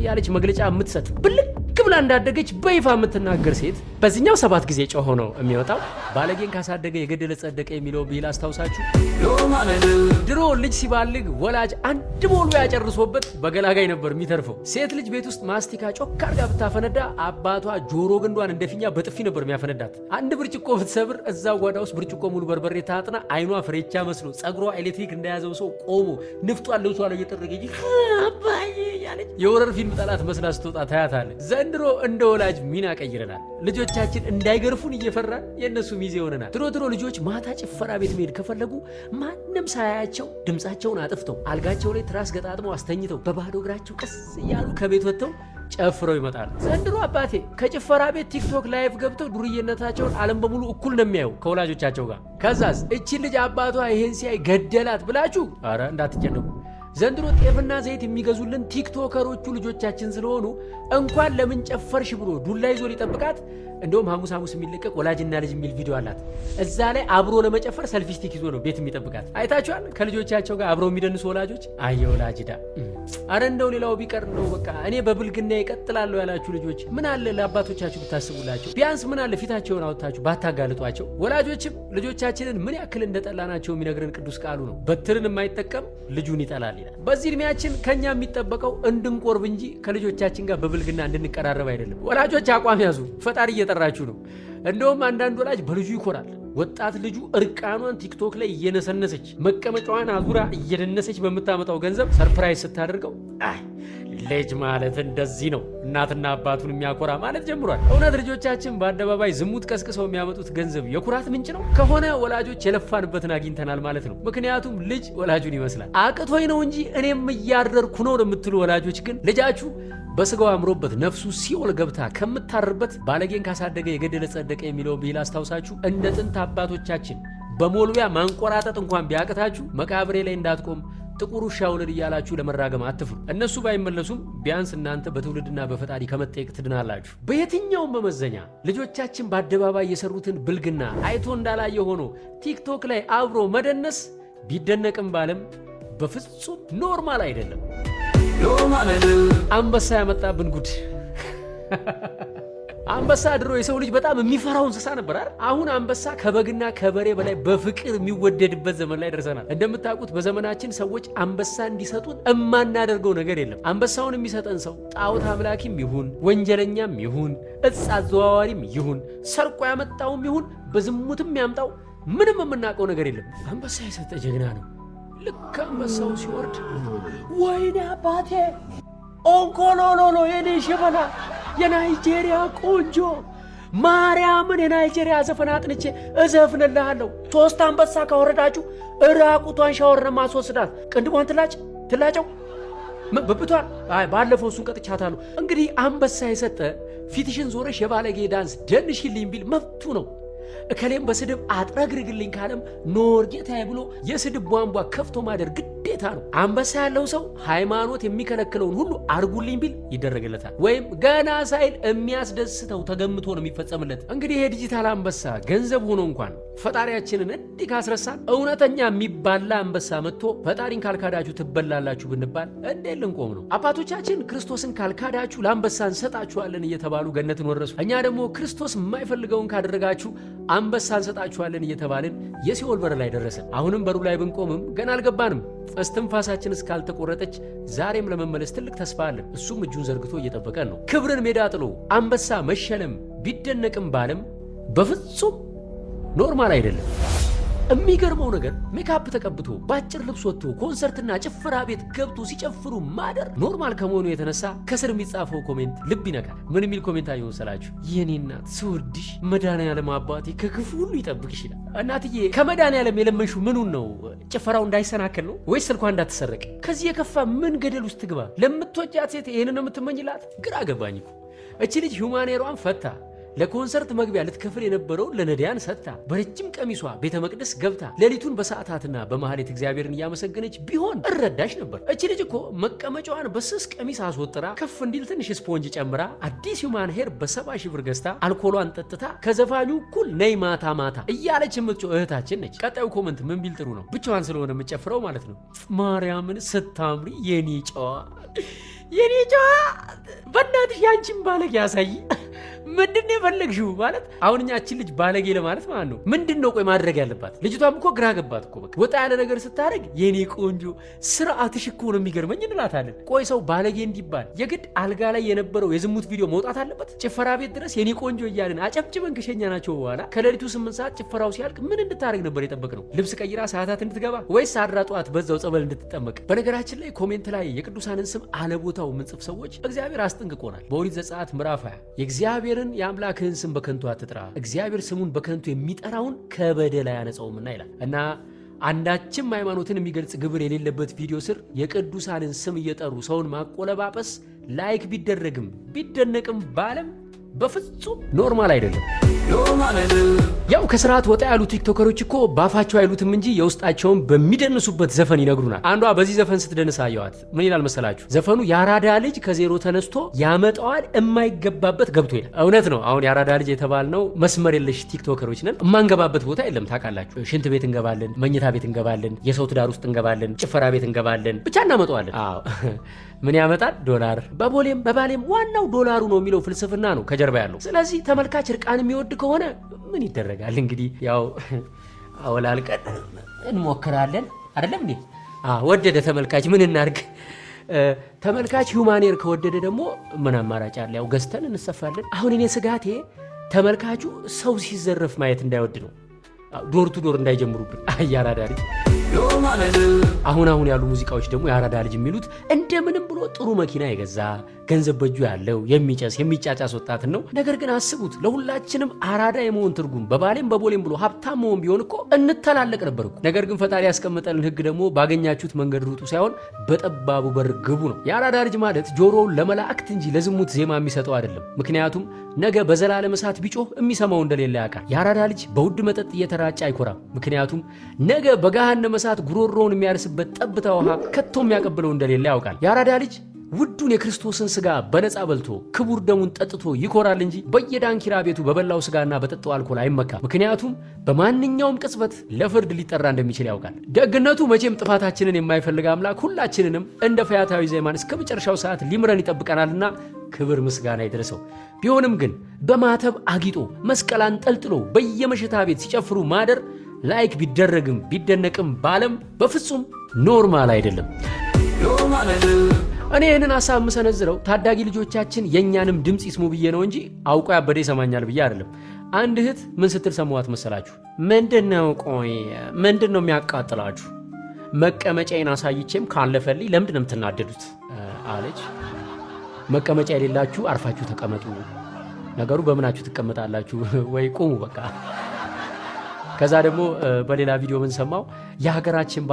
ያለች መግለጫ የምትሰጥ ብልቅ ብላ እንዳደገች በይፋ የምትናገር ሴት በዚህኛው 7 ጊዜ ጮሆ ነው የሚወጣው። ባለጌን ካሳደገ የገደለ ጸደቀ የሚለው ብሂል አስታውሳችሁ። ድሮ ልጅ ሲባልግ ወላጅ አንድ ቦሎ ያጨርሶበት በገላጋይ ነበር የሚተርፈው። ሴት ልጅ ቤት ውስጥ ማስቲካ ጮክ አድርጋ ብታፈነዳ አባቷ ጆሮ ግንዷን እንደፊኛ በጥፊ ነበር የሚያፈነዳት። አንድ ብርጭቆ ብትሰብር እዛው ጓዳ ውስጥ ብርጭቆ ሙሉ በርበሬ ታጥና አይኗ ፍሬቻ መስሎ ጸጉሯ ኤሌክትሪክ እንደያዘው ሰው ቆሞ ንፍጧን ልብሷ ላይ እየጠረገች አባዬ ያለች የወረር ፊልም ጠላት መስላ ስትወጣ ታያታለች። ዘንድሮ እንደ ወላጅ ሚና ቀይረናል። ልጆቻችን እንዳይገርፉን እየፈራን የእነሱ ሚዜ ሆነናል። ድሮ ልጆች ማታ ጭፈራ ቤት መሄድ ከፈለጉ ማንም ሳያያቸው ድምፃቸውን አጥፍተው አልጋቸው ላይ ትራስ ገጣጥመው አስተኝተው በባዶ እግራቸው ቀስ እያሉ ከቤት ወጥተው ጨፍረው ይመጣሉ። ዘንድሮ አባቴ ከጭፈራ ቤት ቲክቶክ ላይቭ ገብተው ዱርዬነታቸውን ዓለም በሙሉ እኩል ነው የሚያዩ ከወላጆቻቸው ጋር። ከዛስ እቺ ልጅ አባቷ ይሄን ሲያይ ገደላት ብላችሁ አረ እንዳትጨነቁ። ዘንድሮ ጤፍና ዘይት የሚገዙልን ቲክቶከሮቹ ልጆቻችን ስለሆኑ እንኳን ለምን ጨፈርሽ ብሎ ዱላ ይዞ ሊጠብቃት። እንደውም ሐሙስ የሚለቀቅ ወላጅና ልጅ የሚል ቪዲዮ አላት። እዛ ላይ አብሮ ለመጨፈር ሰልፊ ስቲክ ይዞ ነው ቤት የሚጠብቃት። አይታችኋል? ከልጆቻቸው ጋር አብረው የሚደንሱ ወላጆች። አየ ወላጅዳ። አረ እንደው ሌላው ቢቀር ነው በቃ እኔ በብልግና ይቀጥላለሁ ያላችሁ ልጆች ምን አለ ለአባቶቻችሁ ብታስቡላቸው። ቢያንስ ምን አለ ፊታቸውን አውጥታችሁ ባታጋልጧቸው። ወላጆችም ልጆቻችንን ምን ያክል እንደጠላናቸው የሚነግረን ቅዱስ ቃሉ ነው። በትርን የማይጠቀም ልጁን ይጠላል ይላል። በዚህ እድሜያችን ከኛ የሚጠበቀው እንድንቆርብ እንጂ ከልጆቻችን ጋር በብልግና እንድንቀራረብ አይደለም። ወላጆች አቋም ያዙ። ፈጣሪ እየጠራችሁ ነው። እንደውም አንዳንድ ወላጅ በልጁ ይኮራል። ወጣት ልጁ እርቃኗን ቲክቶክ ላይ እየነሰነሰች መቀመጫዋን አዙራ እየደነሰች በምታመጣው ገንዘብ ሰርፕራይዝ ስታደርገው አይ ልጅ ማለት እንደዚህ ነው እናትና አባቱን የሚያኮራ ማለት ጀምሯል። እውነት ልጆቻችን በአደባባይ ዝሙት ቀስቅሰው የሚያመጡት ገንዘብ የኩራት ምንጭ ነው ከሆነ ወላጆች የለፋንበትን አግኝተናል ማለት ነው። ምክንያቱም ልጅ ወላጁን ይመስላል። አቅቶኝ ነው እንጂ እኔም እያደርኩ ነው የምትሉ ወላጆች ግን ልጃችሁ በስጋው አምሮበት ነፍሱ ሲኦል ገብታ ከምታርበት ባለጌን ካሳደገ የገደለ ጸደቀ የሚለውን ብሂል አስታውሳችሁ እንደ ጥንት አባቶቻችን በሞልቢያ ማንቆራጠጥ እንኳን ቢያቅታችሁ መቃብሬ ላይ እንዳትቆም ጥቁር ውሻ ውለድ እያላችሁ ለመራገም አትፍሩ። እነሱ ባይመለሱም ቢያንስ እናንተ በትውልድና በፈጣሪ ከመጠየቅ ትድናላችሁ። በየትኛውም መመዘኛ ልጆቻችን በአደባባይ የሰሩትን ብልግና አይቶ እንዳላየ ሆኖ ቲክቶክ ላይ አብሮ መደነስ ቢደነቅም ባለም በፍጹም ኖርማል አይደለም። አንበሳ ያመጣብን ጉድ። አንበሳ ድሮ የሰው ልጅ በጣም የሚፈራው እንስሳ ነበር አይደል? አሁን አንበሳ ከበግና ከበሬ በላይ በፍቅር የሚወደድበት ዘመን ላይ ደርሰናል። እንደምታውቁት በዘመናችን ሰዎች አንበሳ እንዲሰጡን እማናደርገው ነገር የለም። አንበሳውን የሚሰጠን ሰው ጣዖት አምላኪም ይሁን ወንጀለኛም ይሁን እጽ አዘዋዋሪም ይሁን ሰርቆ ያመጣውም ይሁን በዝሙትም ያምጣው ምንም የምናውቀው ነገር የለም። አንበሳ የሰጠ ጀግና ነው። ልክ አንበሳው ሲወርድ ወይኔ አባቴ ኦንኮሎሎሎ የኔ ሽበላ የናይጄሪያ ቆንጆ ማርያምን የናይጄሪያ ዘፈን አጥንቼ እዘፍንልሃለሁ። 3 አንበሳ ካወረዳችሁ እራቁቷን ሻወር ማስወስዳት ቅንድቧን ትላጨው በብቷል። አይ ባለፈው እሱን ቀጥቻታለሁ። እንግዲህ አንበሳ የሰጠ ፊትሽን ዞረሽ የባለጌ ዳንስ ደንሽልኝ ቢል መብቱ ነው። እከሌም በስድብ አጥረግርግልኝ ካለም ኖር ጌታዬ ብሎ የስድብ ቧንቧ ከፍቶ ማደር ግዴታ ነው። አንበሳ ያለው ሰው ሃይማኖት የሚከለክለውን ሁሉ አርጉልኝ ቢል ይደረግለታል። ወይም ገና ሳይል የሚያስደስተው ተገምቶ ነው የሚፈጸምለት። እንግዲህ ይሄ ዲጂታል አንበሳ ገንዘብ ሆኖ እንኳን ፈጣሪያችንን እንዲህ ካስረሳን እውነተኛ የሚባላ አንበሳ መጥቶ ፈጣሪን ካልካዳችሁ ትበላላችሁ ብንባል እንዴት ልንቆም ነው? አባቶቻችን ክርስቶስን ካልካዳችሁ ለአንበሳ እንሰጣችኋለን እየተባሉ ገነትን ወረሱ። እኛ ደግሞ ክርስቶስ የማይፈልገውን ካደረጋችሁ አንበሳ እንሰጣችኋለን እየተባልን የሲኦል በር ላይ ደረሰን። አሁንም በሩ ላይ ብንቆምም ገና አልገባንም። እስትንፋሳችን እስካልተቆረጠች ዛሬም ለመመለስ ትልቅ ተስፋ አለን። እሱም እጁን ዘርግቶ እየጠበቀን ነው። ክብርን ሜዳ ጥሎ አንበሳ መሸለም ቢደነቅም ባለም በፍጹም ኖርማል አይደለም። የሚገርመው ነገር ሜካፕ ተቀብቶ ባጭር ልብስ ወጥቶ ኮንሰርትና ጭፈራ ቤት ገብቶ ሲጨፍሩ ማደር ኖርማል ከመሆኑ የተነሳ ከስር የሚጻፈው ኮሜንት ልብ ይነካል። ምን የሚል ኮሜንት አየሁ መሰላችሁ? የኔ እናት ስወድሽ መድኃኒዓለም አባቴ ከክፉ ሁሉ ይጠብቅሽ ይላል። እናትዬ ከመድኃኒዓለም የለመንሽው ምኑን ነው? ጭፈራው እንዳይሰናከል ነው ወይስ ስልኳ እንዳትሰረቅ? ከዚህ የከፋ ምን ገደል ውስጥ ትግባ? ለምትወጃት ሴት ይሄንን ነው የምትመኝላት? ግራ ገባኝ እኮ። እቺ ልጅ ሂውማኔሯን ፈታ ለኮንሰርት መግቢያ ልትከፍል የነበረው ለነዳያን ሰጥታ በረጅም ቀሚሷ ቤተ መቅደስ ገብታ ሌሊቱን በሰዓታትና በማህሌት እግዚአብሔርን እያመሰገነች ቢሆን እረዳሽ ነበር። እቺ ልጅ እኮ መቀመጫዋን በስስ ቀሚስ አስወጥራ ከፍ እንዲል ትንሽ ስፖንጅ ጨምራ አዲስ ሂውማን ሄር በ70 ሺህ ብር ገዝታ አልኮሏን ጠጥታ ከዘፋኙ እኩል ነይ ማታ ማታ እያለች የምትጮህ እህታችን ነች። ቀጣዩ ኮመንት ምን ቢል ጥሩ ነው? ብቻዋን ስለሆነ የምትጨፍረው ማለት ነው። ማርያምን ስታምሪ የኔ ጨዋ በእናትሽ ያንቺን ባለጌ ያሳይ። ምንድነው የፈለግሽው? ማለት አሁን እኛችን ልጅ ባለጌ ለማለት ማለት ነው። ምንድነው ቆይ ማድረግ ያለባት? ልጅቷም እኮ ግራ ገባት እኮ በቃ ወጣ ያለ ነገር ስታደርግ የኔ ቆንጆ ስርዓትሽ እኮ ነው የሚገርመኝ እንላታለን። ቆይ ሰው ባለጌ እንዲባል የግድ አልጋ ላይ የነበረው የዝሙት ቪዲዮ መውጣት አለበት? ጭፈራ ቤት ድረስ የኔ ቆንጆ እያልን አጨብጭበን ከሸኛ ናቸው በኋላ ከሌሊቱ 8 ሰዓት ጭፈራው ሲያልቅ ምን እንድታደርግ ነበር የጠበቅነው? ልብስ ቀይራ ሰዓታት እንድትገባ ወይስ አድራ ጠዋት በዛው ጸበል እንድትጠመቅ? በነገራችን ላይ ኮሜንት ላይ የቅዱሳንን ስም አለቦታው ምንጽፍ ሰዎች እግዚአብሔር አስጠንቅቆናል። በኦሪት ዘጸአት ምዕራፍ 20 የእግዚአብሔርን የአምላክህን ስም በከንቱ አትጥራ፣ እግዚአብሔር ስሙን በከንቱ የሚጠራውን ከበደል አያነጻውምና ይላል እና አንዳችም ሃይማኖትን የሚገልጽ ግብር የሌለበት ቪዲዮ ስር የቅዱሳንን ስም እየጠሩ ሰውን ማቆለባበስ ላይክ ቢደረግም ቢደነቅም ባለም በፍጹም ኖርማል አይደለም። ያው ከስርዓት ወጣ ያሉ ቲክቶከሮች እኮ ባፋቸው አይሉትም እንጂ የውስጣቸውን በሚደንሱበት ዘፈን ይነግሩናል። አንዷ በዚህ ዘፈን ስትደንስ አየዋት። ምን ይላል መሰላችሁ? ዘፈኑ የአራዳ ልጅ ከዜሮ ተነስቶ ያመጣዋል የማይገባበት ገብቶ ይላል። እውነት ነው። አሁን የአራዳ ልጅ የተባልነው መስመር የለሽ ቲክቶከሮች ነን። የማንገባበት ቦታ የለም ታውቃላችሁ። ሽንት ቤት እንገባለን፣ መኝታ ቤት እንገባለን፣ የሰው ትዳር ውስጥ እንገባለን፣ ጭፈራ ቤት እንገባለን፣ ብቻ እናመጣዋለን። አዎ ምን ያመጣል? ዶላር። በቦሌም በባሌም ዋናው ዶላሩ ነው የሚለው ፍልስፍና ነው ከጀርባ ያለው። ስለዚህ ተመልካች እርቃን የሚወድ ከሆነ ምን ይደረጋል እንግዲህ ያው አወላልቀን እንሞክራለን አይደለም እንዴ? ወደደ ተመልካች ምን እናርግ? ተመልካች ሁማኔር ከወደደ ደግሞ ምን አማራጭ አለ? ያው ገዝተን እንሰፋለን። አሁን እኔ ስጋቴ ተመልካቹ ሰው ሲዘረፍ ማየት እንዳይወድ ነው። ዶር ቱ ዶር እንዳይጀምሩብን። ያራዳ ልጅ አሁን ያሉ ሙዚቃዎች ደግሞ ያራዳ ልጅ የሚሉት እንደምንም ብሎ ጥሩ መኪና የገዛ ገንዘብ በእጁ ያለው የሚጨስ የሚጫጫስ ወጣትን ነው። ነገር ግን አስቡት ለሁላችንም አራዳ የመሆን ትርጉም በባሌም በቦሌም ብሎ ሀብታም መሆን ቢሆን እኮ እንተላለቅ ነበር እኮ። ነገር ግን ፈጣሪ ያስቀመጠልን ሕግ ደግሞ ባገኛችሁት መንገድ ሩጡ ሳይሆን በጠባቡ በር ግቡ ነው። የአራዳ ልጅ ማለት ጆሮውን ለመላእክት እንጂ ለዝሙት ዜማ የሚሰጠው አይደለም። ምክንያቱም ነገ በዘላለም እሳት ቢጮህ የሚሰማው እንደሌለ ያውቃል። የአራዳ ልጅ በውድ መጠጥ እየተራጨ አይኮራም። ምክንያቱም ነገ በገሃነመ እሳት ጉሮሮውን የሚያርስበት ጠብታ ውሃ ከቶ የሚያቀብለው እንደሌለ ያውቃል። የአራዳ ልጅ ውዱን የክርስቶስን ስጋ በነፃ በልቶ ክቡር ደሙን ጠጥቶ ይኮራል እንጂ በየዳንኪራ ቤቱ በበላው ስጋና በጠጣው አልኮል አይመካም። ምክንያቱም በማንኛውም ቅጽበት ለፍርድ ሊጠራ እንደሚችል ያውቃል። ደግነቱ መቼም ጥፋታችንን የማይፈልግ አምላክ ሁላችንንም እንደ ፈያታዊ ዜማን እስከ መጨረሻው ሰዓት ሊምረን ይጠብቀናልና ክብር ምስጋና ይድረሰው። ቢሆንም ግን በማተብ አጊጦ መስቀል አንጠልጥሎ በየመሸታ ቤት ሲጨፍሩ ማደር ላይክ ቢደረግም ቢደነቅም ባለም በፍጹም ኖርማል አይደለም። እኔ ይህንን ሀሳብ የምሰነዝረው ታዳጊ ልጆቻችን የእኛንም ድምፅ ይስሙ ብዬ ነው እንጂ አውቆ ያበደ ይሰማኛል ብዬ አይደለም። አንድ እህት ምን ስትል ሰማዋት መሰላችሁ? ምንድነው የሚያቃጥላችሁ? መቀመጫዬን አሳይቼም ካለፈልኝ ለምንድን ነው የምትናደዱት አለች። መቀመጫ የሌላችሁ አርፋችሁ ተቀመጡ። ነገሩ በምናችሁ ትቀመጣላችሁ ወይ ቁሙ በቃ። ከዛ ደግሞ በሌላ ቪዲዮ ምን ሰማው? የሀገራችን